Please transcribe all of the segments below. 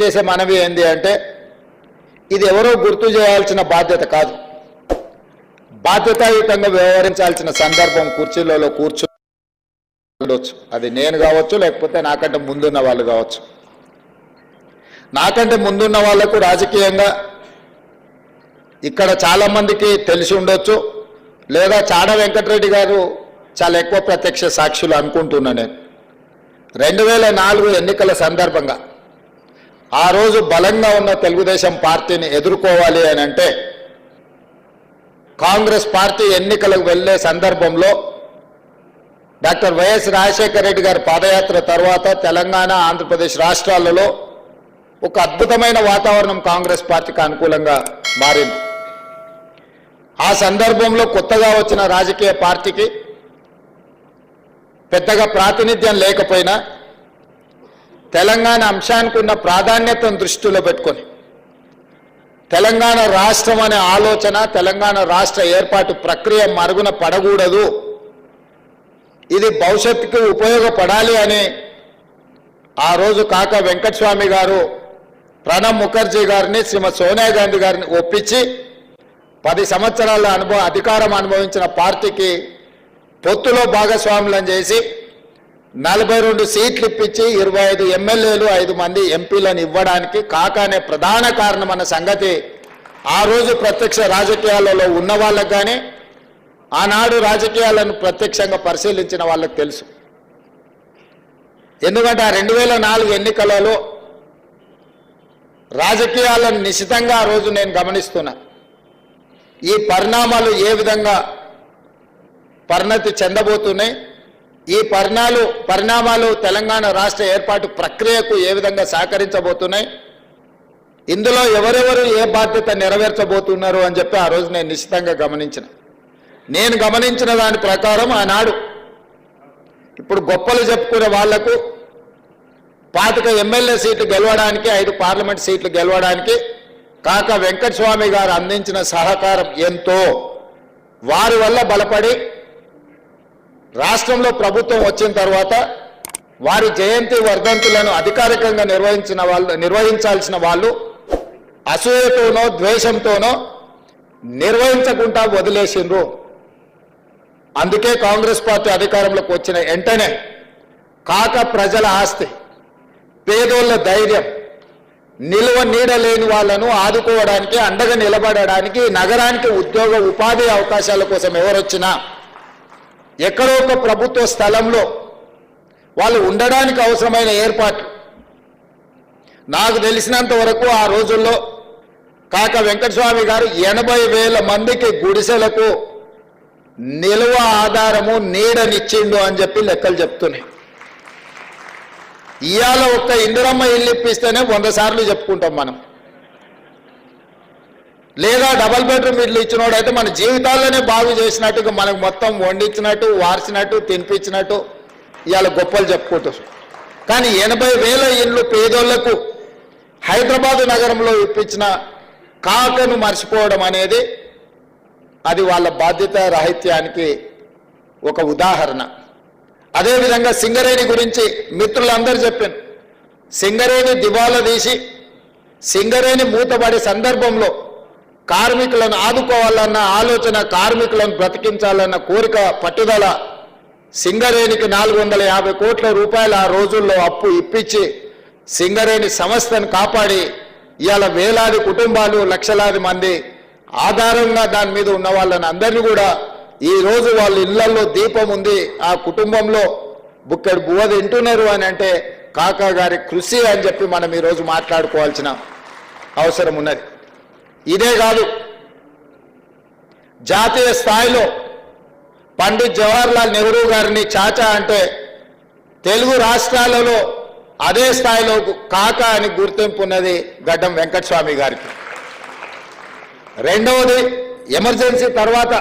చేసే మనవి ఏంది అంటే ఇది ఎవరో గుర్తు చేయాల్సిన బాధ్యత కాదు, బాధ్యతాయుతంగా వ్యవహరించాల్సిన సందర్భం కుర్చీలలో కూర్చోవచ్చు. అది నేను కావచ్చు, లేకపోతే నాకంటే ముందున్న వాళ్ళు కావచ్చు. నాకంటే ముందున్న వాళ్లకు రాజకీయంగా ఇక్కడ చాలామందికి తెలిసి ఉండొచ్చు, లేదా చాడ వెంకటరెడ్డి గారు చాలా ఎక్కువ ప్రత్యక్ష సాక్షులు అనుకుంటున్నా నేను. 2004 ఎన్నికల సందర్భంగా ఆ రోజు బలంగా ఉన్న తెలుగుదేశం పార్టీని ఎదుర్కోవాలి అని అంటే కాంగ్రెస్ పార్టీ ఎన్నికలకు వెళ్లే సందర్భంలో డాక్టర్ వైఎస్ రాజశేఖర రెడ్డి గారి పాదయాత్ర తర్వాత తెలంగాణ, ఆంధ్రప్రదేశ్ రాష్ట్రాలలో ఒక అద్భుతమైన వాతావరణం కాంగ్రెస్ పార్టీకి అనుకూలంగా మారింది. ఆ సందర్భంలో కొత్తగా వచ్చిన రాజకీయ పార్టీకి పెద్దగా ప్రాతినిధ్యం లేకపోయినా తెలంగాణ అంశానికి ఉన్న ప్రాధాన్యతను దృష్టిలో పెట్టుకొని తెలంగాణ రాష్ట్రం అనే ఆలోచన, తెలంగాణ రాష్ట్ర ఏర్పాటు ప్రక్రియ మరుగున పడకూడదు, ఇది భవిష్యత్తుకు ఉపయోగపడాలి అని ఆ రోజు కాకా వెంకటస్వామి గారు ప్రణబ్ ముఖర్జీ గారిని, శ్రీమతి సోనియా గాంధీ గారిని ఒప్పించి 10 సంవత్సరాల అధికారం అనుభవించిన పార్టీకి పొత్తులో భాగస్వాములను చేసి 42 సీట్లు ఇప్పించి 25 ఎమ్మెల్యేలు 5 మంది ఎంపీలను ఇవ్వడానికి కాకానే ప్రధాన కారణం అన్న సంగతి ఆ రోజు ప్రత్యక్ష రాజకీయాలలో ఉన్న వాళ్ళకు కానీ ఆనాడు రాజకీయాలను ప్రత్యక్షంగా పరిశీలించిన వాళ్ళకి తెలుసు. ఎందుకంటే ఆ 2004 ఎన్నికలలో రాజకీయాలను నిశితంగా ఆ రోజు నేను గమనిస్తున్నా. ఈ పరిణామాలు ఏ విధంగా పరిణతి చెందబోతున్నాయి, ఈ పరిణామాలు తెలంగాణ రాష్ట్ర ఏర్పాటు ప్రక్రియకు ఏ విధంగా సహకరించబోతున్నాయి, ఇందులో ఎవరెవరు ఏ బాధ్యత నెరవేర్చబోతున్నారు అని చెప్పి ఆ రోజు నేను నిశ్చితంగా నేను గమనించిన దాని ప్రకారం ఆనాడు ఇప్పుడు గొప్పలు చెప్పుకునే వాళ్లకు 25 ఎమ్మెల్యే సీట్లు గెలవడానికి, 5 పార్లమెంట్ సీట్లు గెలవడానికి కాకా వెంకటస్వామి గారు అందించిన సహకారం ఎంతో, వారి వల్ల బలపడి రాష్ట్రంలో ప్రభుత్వం వచ్చిన తర్వాత వారి జయంతి వర్ధంతులను అధికారికంగా నిర్వహించాల్సిన వాళ్ళు అసూయతోనో ద్వేషంతోనో నిర్వహించకుండా వదిలేసిండ్రు. అందుకే కాంగ్రెస్ పార్టీ అధికారంలోకి వచ్చిన వెంటనే కాక ప్రజల ఆస్తి, పేదోళ్ళ ధైర్యం, నిలువ నీడ లేని వాళ్ళను ఆదుకోవడానికి, అండగా నిలబడడానికి, నగరానికి ఉద్యోగ ఉపాధి అవకాశాల కోసం ఎవరొచ్చినా ఎక్కడో ఒక ప్రభుత్వ స్థలంలో వాళ్ళు ఉండడానికి అవసరమైన ఏర్పాటు నాకు తెలిసినంత వరకు ఆ రోజుల్లో కాకా వెంకటస్వామి గారు 80,000 మందికి గుడిసెలకు నిలువ ఆధారము, నీడనిచ్చిండు అని చెప్పి లెక్కలు చెప్తున్నాయి. ఇవాళ ఒక్క ఇందిరమ్మ ఇల్లు ఇప్పిస్తేనే 100 సార్లు చెప్పుకుంటాం మనం, లేదా డబల్ బెడ్రూమ్ ఇల్లు ఇచ్చినోడైతే మన జీవితాల్లోనే బాగు చేసినట్టుగా మనకు మొత్తం వండించినట్టు, వార్చినట్టు, తినిపించినట్టు ఇవాళ గొప్పలు చెప్పుకుంటారు. కానీ 80,000 ఇళ్ళు పేదోళ్లకు హైదరాబాదు నగరంలో ఇప్పించిన కాకను మర్చిపోవడం అనేది అది వాళ్ళ బాధ్యత రాహిత్యానికి ఒక ఉదాహరణ. అదేవిధంగా సింగరేణి గురించి మిత్రులందరూ చెప్పాను. సింగరేణి దివాలా తీసి సింగరేణి మూతపడే సందర్భంలో కార్మికులను ఆదుకోవాలన్న ఆలోచన, కార్మికులను బ్రతికించాలన్న కోరిక, పట్టుదల, సింగరేణికి 450 కోట్ల రూపాయలు ఆ రోజుల్లో అప్పు ఇప్పించి సింగరేణి సంస్థను కాపాడి ఇవాళ వేలాది కుటుంబాలు, లక్షలాది మంది ఆధారంగా దాని మీద ఉన్న వాళ్ళని అందరినీ కూడా ఈ రోజు వాళ్ళ ఇళ్లలో దీపం ఉంది, ఆ కుటుంబంలో బుక్కెడు బువ్వ తింటున్నారు అని అంటే కాకా గారి కృషి అని చెప్పి మనం ఈరోజు మాట్లాడుకోవాల్సిన అవసరం ఉన్నది. ఇదే కాదు, జాతీయ స్థాయిలో పండిత్ జవహర్లాల్ నెహ్రూ గారిని చాచా అంటే తెలుగు రాష్ట్రాలలో అదే స్థాయిలో కాకా అని గుర్తింపు ఉన్నది గడ్డం వెంకటస్వామి గారికి. రెండవది, ఎమర్జెన్సీ తర్వాత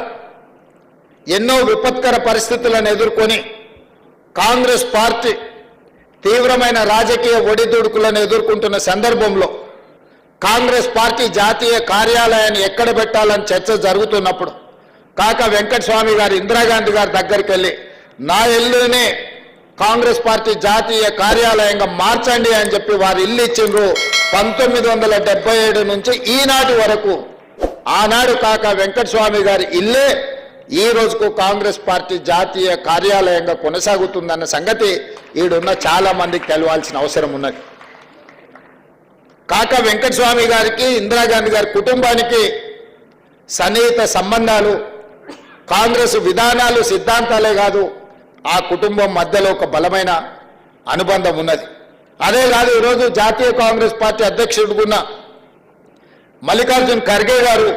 ఎన్నో విపత్కర పరిస్థితులను ఎదుర్కొని కాంగ్రెస్ పార్టీ తీవ్రమైన రాజకీయ ఒడిదుడుకులను ఎదుర్కొంటున్న సందర్భంలో కాంగ్రెస్ పార్టీ జాతీయ కార్యాలయాన్ని ఎక్కడ పెట్టాలని చర్చ జరుగుతున్నప్పుడు కాకా వెంకటస్వామి గారు ఇందిరాగాంధీ గారి దగ్గరికి వెళ్ళి నా ఇల్లునే కాంగ్రెస్ పార్టీ జాతీయ కార్యాలయంగా మార్చండి అని చెప్పి వారు ఇల్లు ఇచ్చిండ్రు. 1977 నుంచి ఈనాటి వరకు ఆనాడు కాకా వెంకటస్వామి గారి ఇల్లే ఈ రోజుకు కాంగ్రెస్ పార్టీ జాతీయ కార్యాలయంగా కొనసాగుతుందన్న సంగతి ఈడున్న చాలా మందికి తెలవాల్సిన అవసరం ఉన్నది. కాకా వెంకటస్వామి గారికి ఇందిరాగాంధీ గారి కుటుంబానికి సన్నిహిత సంబంధాలు, కాంగ్రెస్ విధానాలు సిద్ధాంతాలే కాదు ఆ కుటుంబం మధ్యలో ఒక బలమైన అనుబంధం ఉన్నది. అదే కాదు ఈరోజు జాతీయ కాంగ్రెస్ పార్టీ అధ్యక్షుడుకున్న మల్లికార్జున్ ఖర్గే గారు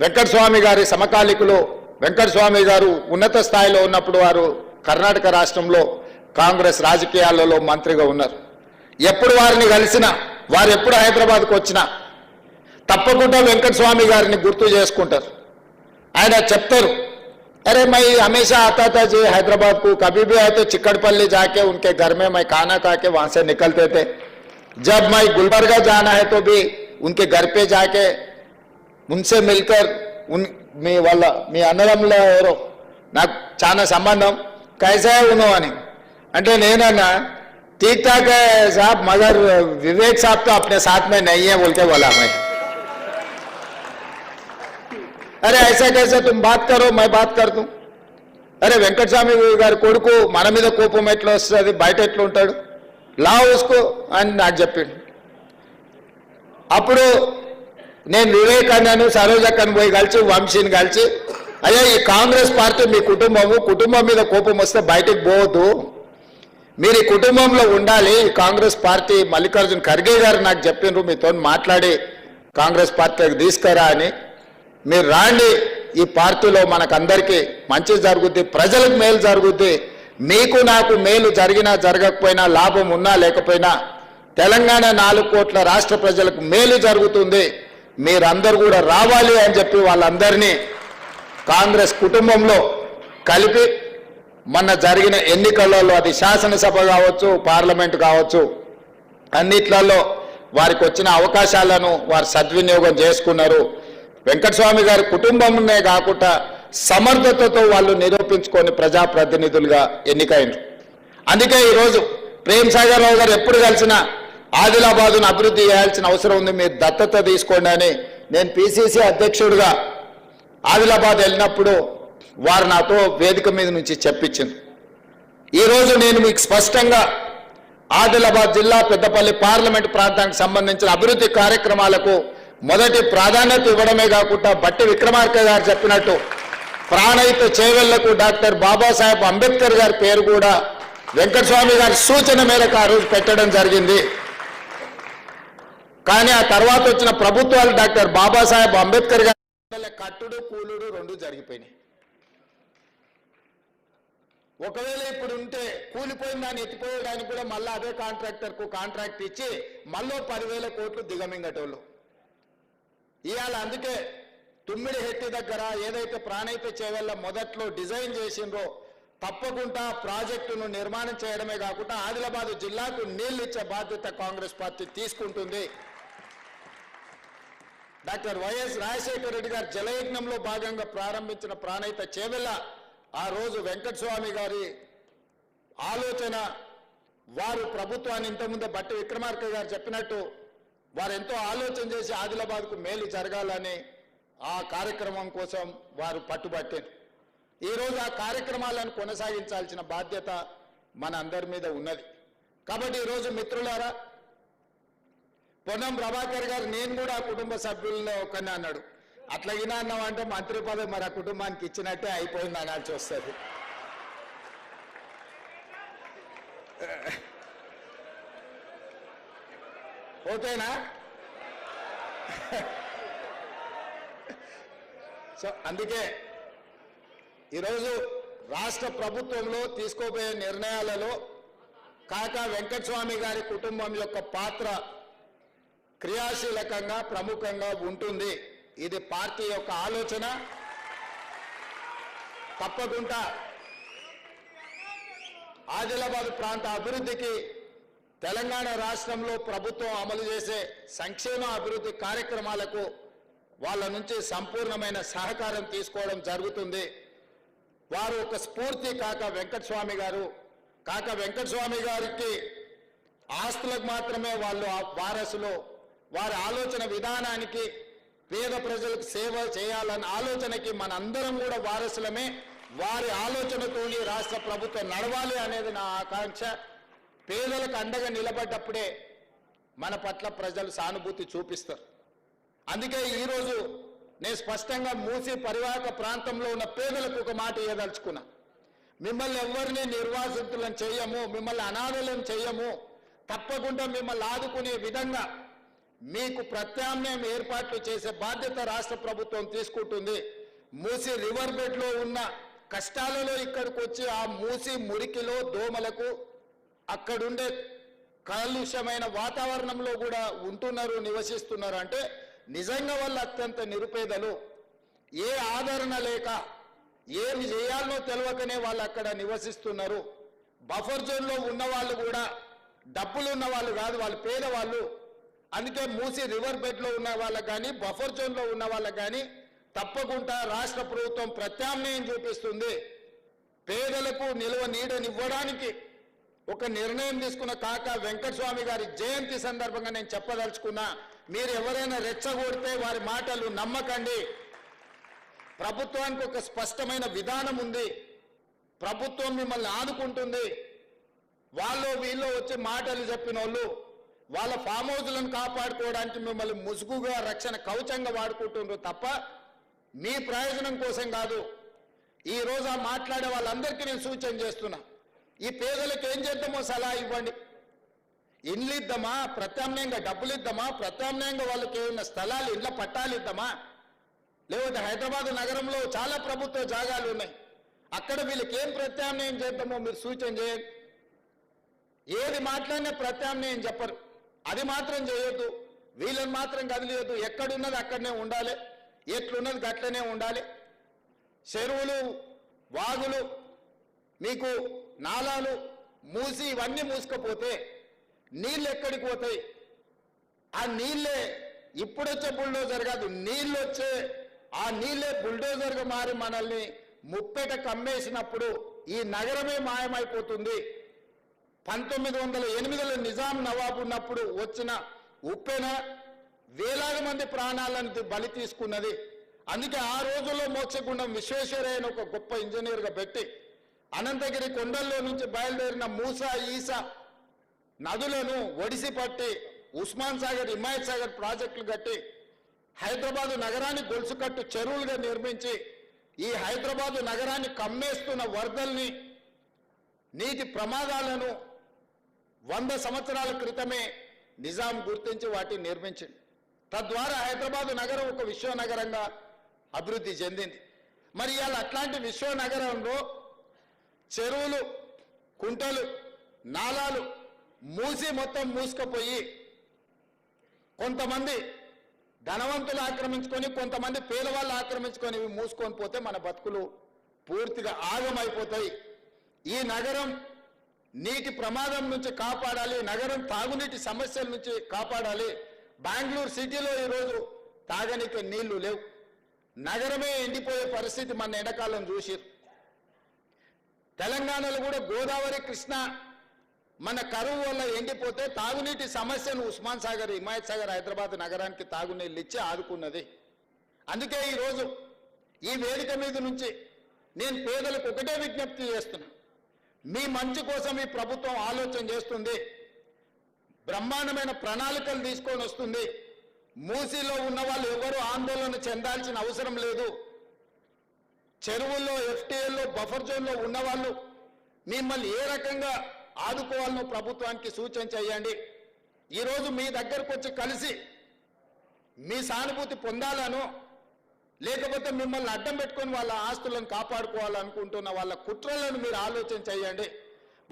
వెంకటస్వామి గారి సమకాలికులు. వెంకటస్వామి గారు ఉన్నత స్థాయిలో ఉన్నప్పుడు వారు కర్ణాటక రాష్ట్రంలో కాంగ్రెస్ రాజకీయాలలో మంత్రిగా ఉన్నారు. ఎప్పుడు వారిని కలిసినా, వారు ఎప్పుడు హైదరాబాద్కు వచ్చినా తప్పకుండా వెంకటస్వామి గారిని గుర్తు చేసుకుంటారు. ఆయన చెప్తారు, अरे मैं हमेशा आता था जी हैदराबाद को, कभी भी आए तो चिकड़पल्ली जाके उनके घर में मैं खाना खा के वहां से निकलते थे. जब मैं गुलबर्गा जाना है तो भी उनके घर पे जाके उनसे मिलकर మీ అన్నదమ్ముల ఎవరో నాకు చాలా సంబంధం, कैसा है उन्होंने అంటే నేనన్నా ठीक ठाक है साहब, मगर विवेक साहब तो अपने साथ में नहीं है बोल के बोला मैं. अरे ऐसा कैसे तुम बात करो, मैं बात कर दूं. अरे వెంకటస్వామి గారి కొడుకు మన మీద కోపం ఎట్లా వస్తుంది, బయట ఎట్లా ఉంటాడు, లా ఉస్కో అని నాకు చెప్పిండు. అప్పుడు నేను వివేక్ అన్నాను, సరోజక్కని పోయి కలిసి, వంశీని కలిసి, అయ్యా ఈ కాంగ్రెస్ పార్టీ మీ కుటుంబం మీద కోపం వస్తే బయటకు పోవద్దు, మీరు ఈ కుటుంబంలో ఉండాలి. కాంగ్రెస్ పార్టీ మల్లికార్జున్ ఖర్గే గారు నాకు చెప్పిండ్రు మీతో మాట్లాడి కాంగ్రెస్ పార్టీకి తీసుకురా అని. మీరు రాండి, ఈ పార్టీలో మనకందరికీ మంచి జరుగుద్ది, ప్రజలకు మేలు జరుగుద్ది, మీకు నాకు మేలు జరిగినా జరగకపోయినా, లాభం ఉన్నా లేకపోయినా తెలంగాణ 4 కోట్ల రాష్ట్ర ప్రజలకు మేలు జరుగుతుంది, మీరందరూ కూడా రావాలి అని చెప్పి వాళ్ళందరినీ కాంగ్రెస్ కుటుంబంలో కలిపి మొన్న జరిగిన ఎన్నికలలో, అది శాసనసభ కావచ్చు, పార్లమెంటు కావచ్చు, అన్నిట్లలో వారికి వచ్చిన అవకాశాలను వారు సద్వినియోగం చేసుకున్నారు. వెంకటస్వామి గారి కుటుంబంనే కాకుండా సమర్థతతో వాళ్ళు నిరూపించుకొని ప్రజాప్రతినిధులుగా ఎన్నికైనరు. అందుకే ఈరోజు ప్రేమ్ సాగర్ రావు గారు ఎప్పుడు కలిసినా ఆదిలాబాదును అభివృద్ధి చేయాల్సిన అవసరం ఉంది, మీరు దత్తత తీసుకోండి అని నేను పిసిసి అధ్యక్షుడిగా ఆదిలాబాద్ వెళ్ళినప్పుడు వారు నాతో వేదిక మీద నుంచి చెప్పించింది. ఈరోజు నేను మీకు స్పష్టంగా ఆదిలాబాద్ జిల్లా పెద్దపల్లి పార్లమెంట్ ప్రాంతానికి సంబంధించిన అభివృద్ధి కార్యక్రమాలకు మొదటి ప్రాధాన్యత ఇవ్వడమే కాకుండా బట్టి విక్రమార్క గారు చెప్పినట్టు ప్రాణహిత చేవెళ్లకు డాక్టర్ బాబాసాహెబ్ అంబేద్కర్ గారి పేరు కూడా వెంకటస్వామి గారి సూచన మేరకు ఆ రోజు పెట్టడం జరిగింది. కానీ ఆ తర్వాత వచ్చిన ప్రభుత్వాలు డాక్టర్ బాబాసాహెబ్ అంబేద్కర్ గారి కట్టుడు కూలుడు 2 జరిగిపోయినాయి. ఒకవేళ ఇప్పుడు ఉంటే కూలిపోయిన దాన్ని ఎత్తిపోయడానికి కూడా మళ్ళీ అదే కాంట్రాక్టర్కు కాంట్రాక్ట్ ఇచ్చి మళ్ళీ 10,000 కోట్లు దిగమింగటోళ్ళు. ఇవాళ అందుకే తుమ్మిడి హెట్టి దగ్గర ఏదైతే ప్రాణహిత చేవెళ్ళ మొదట్లో డిజైన్ చేసిండ్రో తప్పకుండా ప్రాజెక్టును నిర్మాణం చేయడమే కాకుండా ఆదిలాబాద్ జిల్లాకు నీళ్లు ఇచ్చే బాధ్యత కాంగ్రెస్ పార్టీ తీసుకుంటుంది. డాక్టర్ వైఎస్ రాజశేఖర రెడ్డి గారు జలయజ్ఞంలో భాగంగా ప్రారంభించిన ప్రాణహిత చేవెళ్ళ ఆ రోజు వెంకటస్వామి గారి ఆలోచన, వారు ప్రభుత్వాన్ని ఇంతకుముందే బట్టి విక్రమార్క గారు చెప్పినట్టు వారు ఎంతో ఆలోచన చేసి ఆదిలాబాద్కు మేలు జరగాలని ఆ కార్యక్రమం కోసం వారు పట్టుబట్టారు. ఈరోజు ఆ కార్యక్రమాలను కొనసాగించాల్సిన బాధ్యత మన అందరి మీద ఉన్నది. కాబట్టి ఈరోజు మిత్రులారా, పొన్నం ప్రభాకర్ గారు నేను కూడా కుటుంబ సభ్యుల్లో ఒకరిని అన్నాడు. అట్లాగినా అన్నామంటే మంత్రి పదవి మరి ఆ కుటుంబానికి ఇచ్చినట్టే అయిపోయింది అనాల్సి వస్తుంది. ఓకేనా? సో అందుకే ఈరోజు రాష్ట్ర ప్రభుత్వంలో తీసుకోబోయే నిర్ణయాలలో కాకా వెంకటస్వామి గారి కుటుంబం యొక్క పాత్ర క్రియాశీలకంగా ప్రముఖంగా ఉంటుంది. ఇది పార్టీ యొక్క ఆలోచన. తప్పకుండా ఆదిలాబాద్ ప్రాంత అభివృద్ధికి తెలంగాణ రాష్ట్రంలో ప్రభుత్వం అమలు చేసే సంక్షేమ అభివృద్ధి కార్యక్రమాలకు వాళ్ళ నుంచి సంపూర్ణమైన సహకారం తీసుకోవడం జరుగుతుంది. వారు ఒక స్ఫూర్తి కాక వెంకటస్వామి గారు కాక వెంకటస్వామి గారికి ఆస్తులకు మాత్రమే వాళ్ళు వారసులు, వారి ఆలోచన విధానానికి పేద ప్రజలకు సేవ చేయాలన్న ఆలోచనకి మనందరం కూడా వారసులమే. వారి ఆలోచనతోని రాష్ట్ర ప్రభుత్వం నడవాలి అనేది నా ఆకాంక్ష. పేదలకు అండగా నిలబడ్డప్పుడే మన పట్ల ప్రజలు సానుభూతి చూపిస్తారు. అందుకే ఈరోజు నేను స్పష్టంగా మూసి పరివాహక ప్రాంతంలో ఉన్న పేదలకు ఒక మాట ఇవ్వదలుచుకున్నా. మిమ్మల్ని ఎవరిని నిర్వాసితులను చేయము, మిమ్మల్ని అనాథలను చేయము. తప్పకుండా మిమ్మల్ని ఆదుకునే విధంగా మీకు ప్రత్యామ్నాయం ఏర్పాట్లు చేసే బాధ్యత రాష్ట్ర ప్రభుత్వం తీసుకుంటుంది. మూసి రివర్ బెడ్లో ఉన్న కష్టాలలో ఇక్కడికి వచ్చి ఆ మూసి మురికిలో దోమలకు అక్కడుండే కాలుష్యమైన వాతావరణంలో కూడా ఉంటున్నారు, నివసిస్తున్నారు. అంటే నిజంగా వాళ్ళు అత్యంత నిరుపేదలు. ఏ ఆదరణ లేక ఏమి చేయాలో తెలియకనే వాళ్ళు అక్కడ నివసిస్తున్నారు. బఫర్ జోన్లో ఉన్న వాళ్ళు కూడా డబ్బులు ఉన్న వాళ్ళు కాదు, వాళ్ళు పేదవాళ్ళు. అందుకే మూసి రివర్ బెడ్లో ఉన్న వాళ్ళకు కానీ బఫర్ జోన్లో ఉన్న వాళ్ళకు కానీ తప్పకుండా రాష్ట్ర ప్రభుత్వం ప్రత్యామ్నాయం చూపిస్తుంది. పేదలకు నిలువ నీడనివ్వడానికి ఒక నిర్ణయం తీసుకున్న కాక వెంకటస్వామి గారి జయంతి సందర్భంగా నేను చెప్పదలుచుకున్నా, మీరు ఎవరైనా రెచ్చగొడితే వారి మాటలు నమ్మకండి. ప్రభుత్వానికి ఒక స్పష్టమైన విధానం ఉంది. ప్రభుత్వం మిమ్మల్ని ఆదుకుంటుంది. వాళ్ళు వీళ్ళు వచ్చి మాటలు చెప్పిన వాళ్ళు వాళ్ళ ఫామ్ హౌస్లను కాపాడుకోవడానికి మిమ్మల్ని ముసుగుగా రక్షణ కవచంగా వాడుకుంటున్నారు తప్ప మీ ప్రయోజనం కోసం కాదు. ఈ రోజు ఆ మాట్లాడే వాళ్ళందరికీ నేను సూచన చేస్తున్నా, ఈ పేదలకు ఏం చేద్దామో సలహా ఇవ్వండి. ఇండ్లు ఇద్దామా, ప్రత్యామ్నాయంగా డబ్బులు ఇద్దామా, ప్రత్యామ్నాయంగా వాళ్ళకి ఏమైనా స్థలాలు ఇండ్ల పట్టాలు ఇద్దామా, లేకపోతే హైదరాబాద్ నగరంలో చాలా ప్రభుత్వ జాగాలు ఉన్నాయి, అక్కడ వీళ్ళకి ఏం ప్రత్యామ్నాయం చేద్దామో మీరు సూచన చేయండి. ఏది మాట్లాడినా ప్రత్యామ్నాయం చెప్పరు, అది మాత్రం చేయొద్దు, వీళ్ళని మాత్రం కదిలియొద్దు. ఎక్కడున్నది అక్కడనే ఉండాలి, ఎట్లున్నది గట్లనే ఉండాలి. చెరువులు, వాగులు, మీకు నాలాలు మూసి ఇవన్నీ మూసుకపోతే నీళ్ళు ఎక్కడికి పోతాయి? ఆ నీళ్ళే ఇప్పుడొచ్చే బుల్డోజర్ కాదు, నీళ్ళు వచ్చే ఆ నీళ్ళే బుల్డోజర్గా మారి మనల్ని ముప్పెట కమ్మేసినప్పుడు ఈ నగరమే మాయమైపోతుంది. 1908లో నిజాం నవాబు ఉన్నప్పుడు వచ్చిన ఉప్పెన వేలాది మంది ప్రాణాలను బలి తీసుకున్నది. అందుకే ఆ రోజుల్లో మోక్షగుండం విశ్వేశ్వరయ్య అని ఒక గొప్ప ఇంజనీర్గా పెట్టి అనంతగిరి కొండల్లో నుంచి బయలుదేరిన మూసా, ఈసా నదులను ఒడిసి పట్టి ఉస్మాన్ సాగర్, హిమాయత్ సాగర్ ప్రాజెక్టులు కట్టి హైదరాబాదు నగరాన్ని గొలుసుకట్టు చెరువులుగా నిర్మించి ఈ హైదరాబాదు నగరాన్ని కమ్మేస్తున్న వరదల్ని, నీటి ప్రమాదాలను 100 సంవత్సరాల క్రితమే నిజాం గుర్తించి వాటిని నిర్మించింది. తద్వారా హైదరాబాదు నగరం ఒక విశ్వనగరంగా అభివృద్ధి చెందింది. మరి ఇవాళ అట్లాంటి విశ్వనగరంలో చెరువులు, కుంటలు, నాలాలు మూసి మొత్తం మూసుకుపోయి కొంతమంది ధనవంతులు ఆక్రమించుకొని, కొంతమంది పేదవాళ్ళు ఆక్రమించుకొని మూసుకొని పోతే మన బతుకులు పూర్తిగా ఆగమైపోతాయి. ఈ నగరం నీటి ప్రమాదం నుంచి కాపాడాలి, నగరం తాగునీటి సమస్యల నుంచి కాపాడాలి. బెంగళూరు సిటీలో ఈరోజు తాగనీకి నీళ్లు లేవు, నగరమే ఎండిపోయే పరిస్థితి మన ఎండాకాలం చూసి. తెలంగాణలో కూడా గోదావరి, కృష్ణ మన కరువు వల్ల ఎండిపోతే తాగునీటి సమస్యను ఉస్మాన్ సాగర్, హిమాయత్ సాగర్, హైదరాబాద్ నగరానికి తాగునీళ్ళు ఇచ్చి ఆదుకున్నది. అందుకే ఈరోజు ఈ వేదిక మీద నుంచి నేను పేదలకు ఒకటే విజ్ఞప్తి చేస్తున్నా, మీ మంచి కోసం ఈ ప్రభుత్వం ఆలోచన చేస్తుంది, బ్రహ్మాండమైన ప్రణాళికలు తీసుకొని వస్తుంది. మూసీలో ఉన్న వాళ్ళు ఎవరు ఆందోళన చెందాల్సిన అవసరం లేదు. చెరువుల్లో, ఎఫ్టీఎల్లో, బఫర్ జోన్లో ఉన్నవాళ్ళు మిమ్మల్ని ఏ రకంగా ఆదుకోవాలనో ప్రభుత్వానికి సూచన చేయండి. ఈరోజు మీ దగ్గరకు వచ్చి కలిసి మీ సానుభూతి పొందాలను, లేకపోతే మిమ్మల్ని అడ్డం పెట్టుకొని వాళ్ళ ఆస్తులను కాపాడుకోవాలనుకుంటున్న వాళ్ళ కుట్రలను మీరు ఆలోచన చేయండి.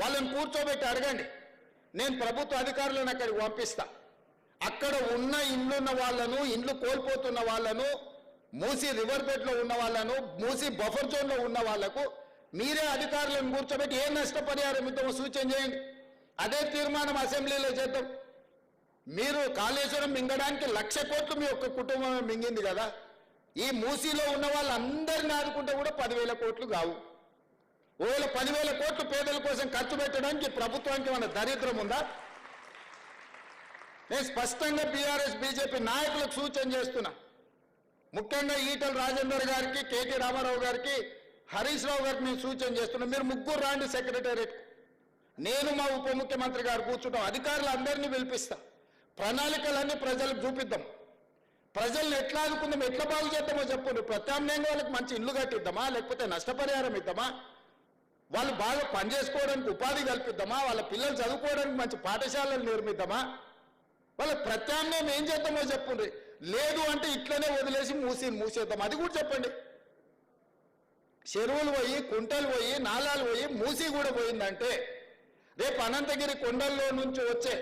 వాళ్ళని కూర్చోబెట్టి అడగండి. నేను ప్రభుత్వ అధికారులను అక్కడికి పంపిస్తా. అక్కడ ఉన్న ఇండ్లున్న వాళ్ళను, ఇండ్లు కోల్పోతున్న వాళ్ళను, మూసి రివర్ బెడ్లో ఉన్న వాళ్ళను, మూసి బఫర్ జోన్లో ఉన్న వాళ్లకు మీరే అధికారులను కూర్చోబెట్టి ఏ నష్టపరిహారం ఇద్దామో సూచన చేయండి. అదే తీర్మానం అసెంబ్లీలో చేద్దాం. మీరు కాళేశ్వరం మింగడానికి 1,00,000 కోట్లు మీ ఒక్క కుటుంబం మింగింది కదా. ఈ మూసీలో ఉన్న వాళ్ళందరినీ ఆదుకుంటే కూడా 10,000 కోట్లు కావు. ఓవేళ 10,000 కోట్లు పేదల కోసం ఖర్చు పెట్టడానికి ప్రభుత్వానికి మన దరిద్రం ఉందా? నేను స్పష్టంగా బీఆర్ఎస్ బీజేపీ నాయకులకు సూచన చేస్తున్నా, ముఖ్యంగా ఈటల రాజేందర్ గారికి, కేటీ రామారావు గారికి, హరీష్ రావు గారికి నేను సూచన చేస్తున్నా, మీరు ముగ్గురు రాండి సెక్రటేరియట్. నేను మా ఉప ముఖ్యమంత్రి గారు కూర్చుంటాం, అధికారులు అందరినీ పిలిపిస్తా, ప్రణాళికలన్నీ ప్రజలకు చూపిద్దాం, ప్రజల్ని ఎట్లా ఆదుకుందాం, ఎట్లా బాగు చేద్దామో చెప్పండి. ప్రత్యామ్నాయంగా వాళ్ళకి మంచి ఇల్లు కట్టిద్దామా, లేకపోతే నష్టపరిహారం ఇద్దామా, వాళ్ళు బాగా పనిచేసుకోవడానికి ఉపాధి కల్పిద్దామా, వాళ్ళ పిల్లలు చదువుకోవడానికి మంచి పాఠశాలలు నిర్మిద్దామా, వాళ్ళకి ప్రత్యామ్నాయం ఏం చేద్దామో చెప్పండి. లేదు అంటే ఇట్లనే వదిలేసి మూసేద్దాం, అది కూడా చెప్పండి. చెరువులు పోయి, కుంటలు పోయి, నాలాలు పోయి, మూసి కూడా పోయిందంటే రేపు అనంతగిరి కొండల్లో నుంచి వచ్చే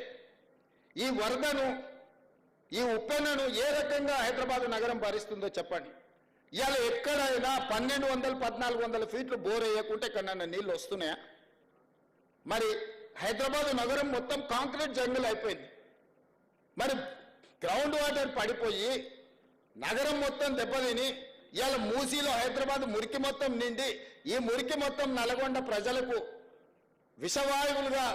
ఈ వరదను, ఈ ఉప్పెనను ఏ రకంగా హైదరాబాద్ నగరం భరిస్తుందో చెప్పండి. ఇవాళ ఎక్కడైనా 1200, 1400 ఫీట్లు బోర్ వేయకుంటే ఎక్కడన్నా నీళ్ళు వస్తున్నాయా? మరి హైదరాబాద్ నగరం మొత్తం కాంక్రీట్ జంగిల్ అయిపోయింది. మరి గ్రౌండ్ వాటర్ పడిపోయి నగరం మొత్తం దెబ్బతిని ఇవాళ మూసీలో హైదరాబాద్ మురికి మొత్తం నిండి, ఈ మురికి మొత్తం నల్గొండ ప్రజలకు విషవాయువులుగా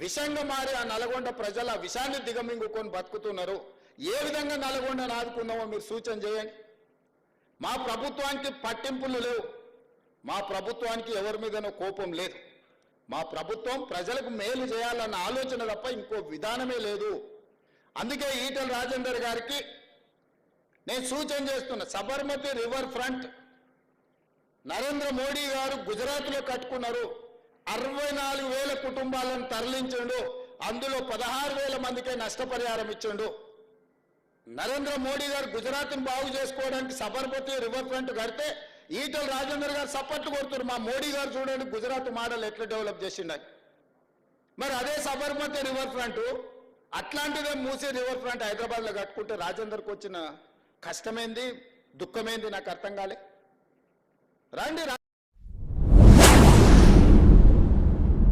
విషంగా మారి ఆ నల్గొండ ప్రజల విషాన్ని దిగమింగుకొని బతుకుతున్నారు. ఏ విధంగా నల్గొండను ఆదుకుందామో మీరు సూచన చేయండి. మా ప్రభుత్వానికి పట్టింపులు లేవు, మా ప్రభుత్వానికి ఎవరి మీదనో కోపం లేదు, మా ప్రభుత్వం ప్రజలకు మేలు చేయాలన్న ఆలోచన తప్ప ఇంకో విధానమే లేదు. అందుకే ఈటల రాజేందర్ గారికి నేను సూచన చేస్తున్నా, సబర్మతి రివర్ ఫ్రంట్ నరేంద్ర మోడీ గారు గుజరాత్లో కట్టుకున్నారు, 64,000 కుటుంబాలను తరలించండు, అందులో 16,000 మందికే నష్టపరిహారం ఇచ్చిండు. నరేంద్ర మోడీ గారు గుజరాత్ను బాగు చేసుకోవడానికి సబర్మతి రివర్ ఫ్రంట్ కడితే ఈటల రాజేందర్ గారు సపోర్ట్ కొడుతున్నారు. మా మోడీ గారు చూడండి గుజరాత్ మోడల్ ఎట్లా డెవలప్ చేసిండని. మరి అదే సబర్మతి రివర్ ఫ్రంట్ అట్లాంటిదే మూసీ రివర్ ఫ్రంట్ హైదరాబాద్లో కట్టుకుంటే రాజేందర్కి వచ్చిన కష్టమేంది, దుఃఖమేంది నాకు అర్థం కాలే. రండి.